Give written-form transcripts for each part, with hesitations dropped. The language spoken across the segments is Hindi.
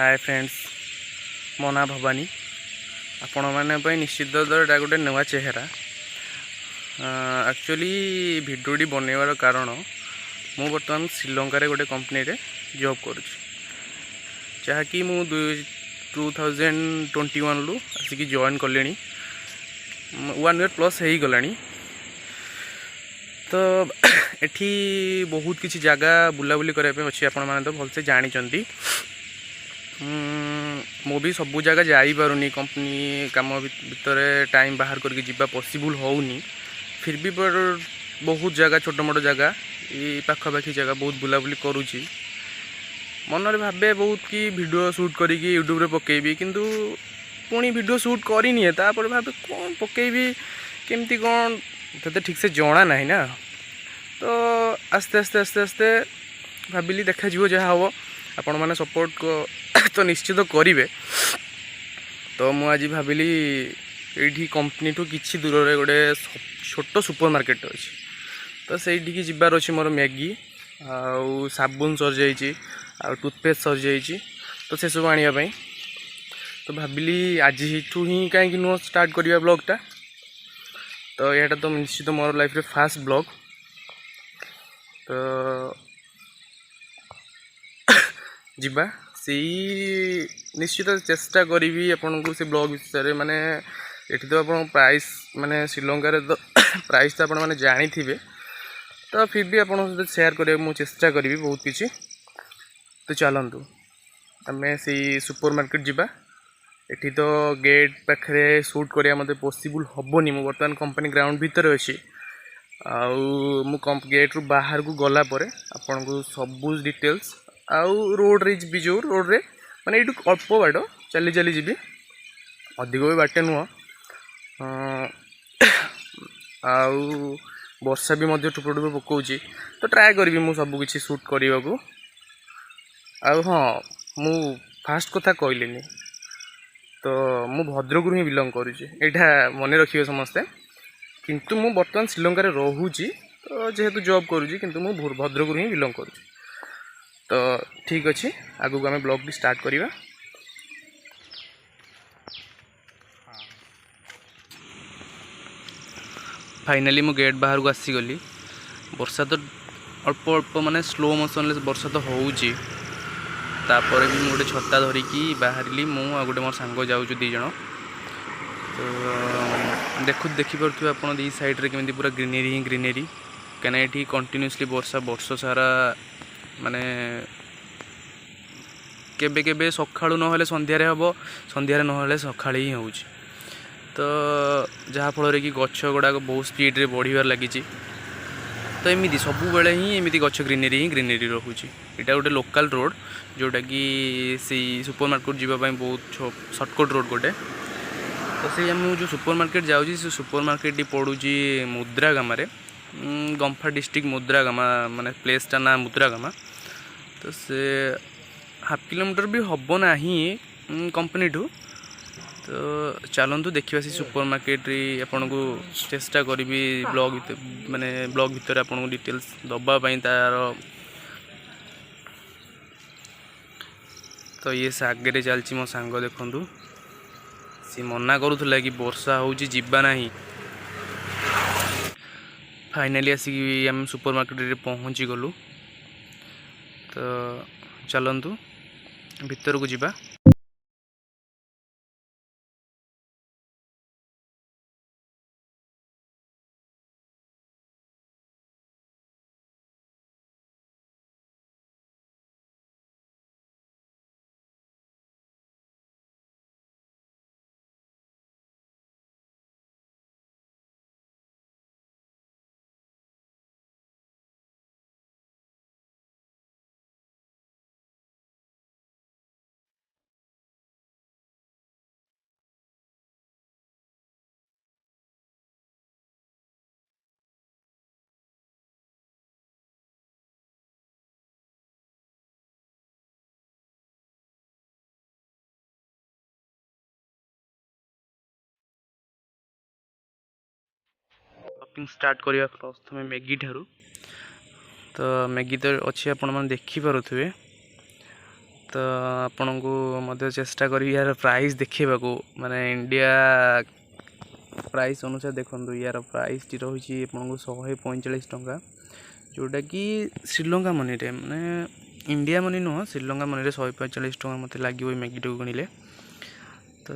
हाय फ्रेंड्स, मो ना भवानी। आपण मैंने निश्चित एटा गोटे नुआ चेहरा। एक्चुअली भिडियोटी बनइबार कारण मु बर्तमान श्रीलंका गोटे कंपनी रे जॉब करुँच, जहाँकि मु 2021 रु आसिक जॉइन कले 1 ईयर प्लस हो गला। तो एठी बहुत किसी जगह बुलाबुली करने अच्छी आपण मैंने तो भलसे जानी। मु भी सबू जगह जापरूनी, कंपनी काम भितर टाइम बाहर करके जीवा पॉसिबल होनी। फिर भी बहुत जगह छोट मोट जगह ये पाखापाखी जगह बहुत बुलाबुली करुँची। मनरे भावे बहुत कि वीडियो शूट करी यूट्यूब रे पकेबी, किंतु पुणी वीडियो शूट करनी तापर भावे कौन पकेबी केमती कौन तो ठीक से जना ना ना। तो आस्ते आस्ते आस्ते आस्ते भाविली देखा जहाँ हम आपण मैंने सपोर्ट को तो निश्चित करेंगे। तो मुझे आज भाविली ये कंपनी ठू किसी दूर रे गोटे छोट सुपर मार्केट अच्छी, तो सही जबार अच्छी मोर मैगी आउ साबुन सर जाइए आ टूथपेस्ट सर जाइए, तो से सब आने तो भाविली आज ही कहीं नुह स्टार्ट करवा ब्लॉगटा। तो यहाँ तो निश्चित मोर लाइफ रे फास्ट ब्लॉग। तो जीवा से निश्चित चेष्टा करी आपन को से ब्लॉग विषय माने एठी तो आपन प्राइस माने श्रीलंका रे तो प्राइस तो आपन माने जानी थिबे। तो फिर भी आपन सहित शेयर करे मु चेष्टा करी बहुत किछि। तो चलंतु आमे से सुपर मार्केट जीवा। एठी तो गेट पाखरे शूट करिया मते पॉसिबल हबोनी। मु बर्तमान कंपनी ग्राउंड भीतर अछि आउ मु गेट रु बाहर को गला परे आपन को सब डिटेल्स आउ रोड रे भी जो रोड रे माने ये अल्प बाट चली चली जी, अधिक भी बाटे नुह। आउ वर्षा भी मध्य टुप टुप पकाउची, तो ट्राए करी मु सब किछि शूट करने को। आउ हाँ मु फास्ट कथा कहलिनी, तो मु भद्रक ही बिलंग करुँची, यहाँ मन रखिए समस्ते। किंतु मु बर्तमान श्रीलंका रे रहूची, तो जेहेतु जॉब करुँची किंतु मु भद्रक ही बिलंग करुँची। तो ठीक अच्छे, आगु को आम ब्लॉग भी स्टार्ट करवा। फाइनाली मु गेट बाहर को आसीगली। वर्षा तो अल्प अल्प माने स्लो मोशन वर्षा तो होउची। तापर भी गोटे छता धरिकी बाहरी मु आ गोटे मोर सांग जाऊँ दी जन। तो देखिपे आप दी साइड रे केमती पूरा ग्रीनरी ही ग्रीनरी, कहीं ये कंटिन्यूअसली वर्षा वर्ष सारा माने केबे केबे सकाळू नहले संध्यारे हम, संध्यारे नहले सकाळे ही होउची। तो जहाँ फल कि गछ गुड़ाक बहुत स्पीड रे बढ़िबार लगी। तो एमती सब बेले ही एमती गछ ग्रीनरी ही ग्रीनरी रोचे। यहाँ गोटे लोकल रोड जोटा कि सी सुपर मार्केट जीवाई बहुत सर्टकट रोड गोटे। तो से आम जो सुपर मार्केट जाऊँगी से सुपर मार्केट पड़ूची मुद्रागामा रे, गंफा डिस्ट्रिक्ट मुद्रागामा माने प्लेसटा ना मुद्रागामा। तो से हाफ किलोमीटर भी हम ना कंपनी ठू। तो चलतु देखा से सुपर मार्केट आपन को चेष्टा करी ब्लॉग माने ब्लॉग भितर आपन को डिटेल्स दबापाई तार। तो ये से आगे चलती मो सांग देखु, सी मना करूला कि वर्षा होउची जीवा नहीं। फाइनाली आसिक आम सुपर मार्केट रे पहुँची गलु। तो चलतु भीतर को जीवा। शॉपिंग स्टार्ट करवा प्रथम मैगी ठारू। तो मैगी तो अच्छी आपण मैंने देखिपे। तो आपण को मध्य चेष्टा करी यार प्राइस देखा माने इंडिया प्राइस अनुसार देखो यार प्राइस टी रही आपको 145 टंका जोटा कि श्रीलंका मनी रे माने इंडिया मनी नुह श्रीलंका मनी रे 145 टंका मत लगे मैगी टी किणिले तो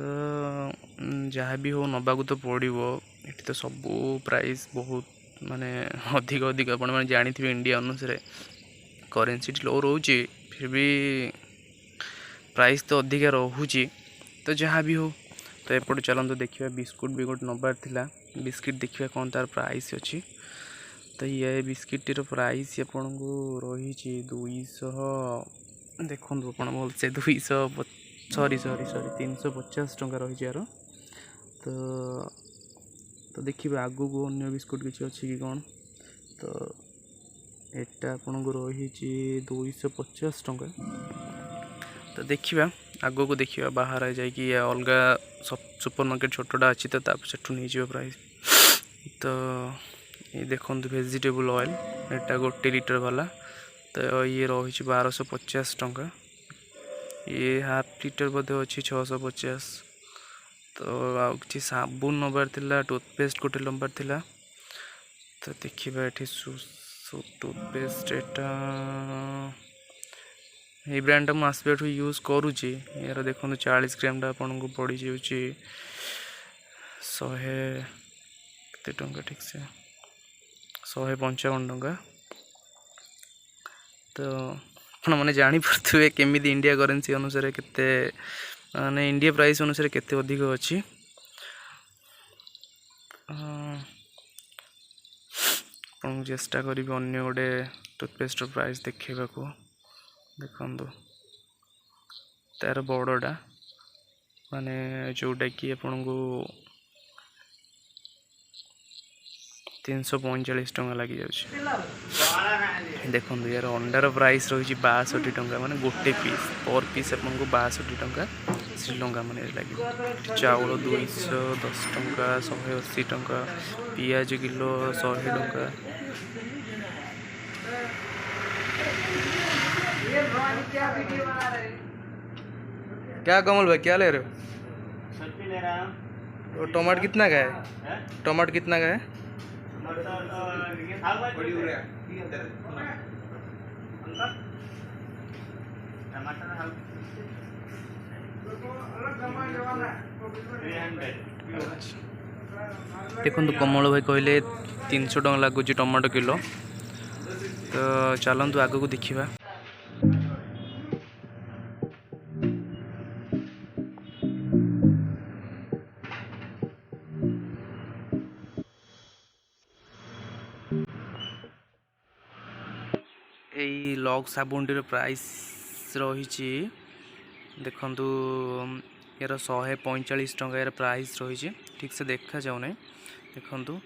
जहाँ भी हो नबाक तो पड़ो ये तो सब प्राइस बहुत माने अधिक अधिक आप जानी थे इंडिया अनुसार करेन्सी लो रोचे फिर भी प्राइस तो अधिका रोचे तो जहाँ भी हो तो एपटे चलते देखा बिस्कुट भी गोटे नबार थिला बिस्किट देखा कौन तार प्राइस अच्छी तो ये बिस्किटर प्राइस आपन को रही 200 देखो आप भल से 200 सॉरी 350 टंका रही यार तो देखिए आगू को अन्य बिस्कुट किसी अच्छी कि कौन तो एटा आपन को रही 250 टंका तो देखिए आगो को देखिए बाहर जाकि अलग सब सुपर मार्केट छोटा अच्छी तो सेठू नहीं जाए प्राइस तो ये देखो वेजिटेबल ऑयल एटा 1 लिटर वाला तो ये रही 1250 टंका ये हाफ लिटर बोधे अच्छी 650 तो आउ कि साबुन नबार थिला टूथपेस्ट गोटे नंबर थिला तो देखिए ये टूथपेस्ट एटा ये ब्रांड मुझे आसपा यूज करुँची यार देखो 40 ग्राम आपन को पड़ जाऊँगी 100 केते टंका ठीक से 155 टंका तो मैंने जापे केमी इंडिया करेन्सी अनुसार केते माने इंडिया प्राइस अनुसार केते अधिक अच्छी चेष्टा करी अन्य गोटे टूथपेस्ट प्राइस देखा देखो तार बड़टा माने जोटा कि आपन को 345 टंका लगी जाए देखो यार अंडार प्राइस रही 62 टंका माने गोटे पीस पर पीस आपन को 62 टंका श्रीलंका मनी लगे चाउल 210 टंका 180 टंका पियाज किलो 100 टंका क्या कमल भाई क्या ले रहे हो ले रहा हूँ। तो टमाटर कितना का है टमाटर कितना का है देखो कमल भाई कहले 300 टंका लगुच टमाटो किलो तो चलतु आग को देखा यही लॉग साबुन प्राइस रही देखु यार 145 टंका यार प्राइस रही ठीक से देखा जाऊना देखु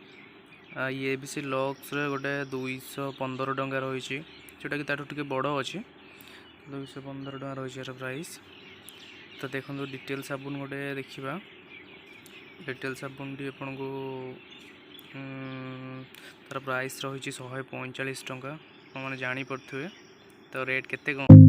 ये भी से लक्स गोटे 215 टंका रही जोटा कि ताठू टिके बड़ अच्छी 215 टंका रही यार प्राइस तो देखो डिटेल साबुन गोटे देखा डिटेल साबुन टी आपन को तार प्राइस रही 145 टंका मैंने जानी पड़े तो रेट केते कौन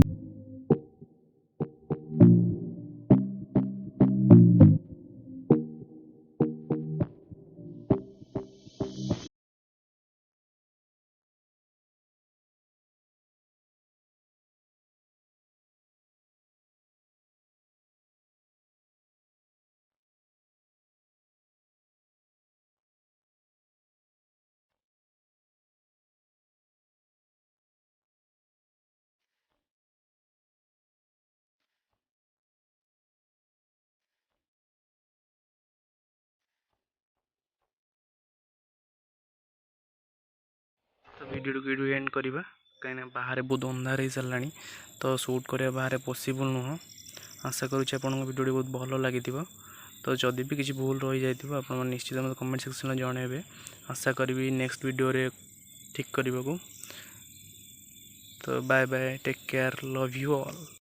तो वीडियो एंड करवा कहीं बाहर बहुत अंधार हो सारा तो शूट करा बाहर पॉसिबल नुह आशा करुँच आपको वीडियो बहुत भल लगी तो जदि भी किसी भूल रही जाए आप निश्चित मत कमेंट सेक्शन में जनइबे आशा करी नेक्स्ट वीडियो रे ठीक करने को तो bye bye take care love you all.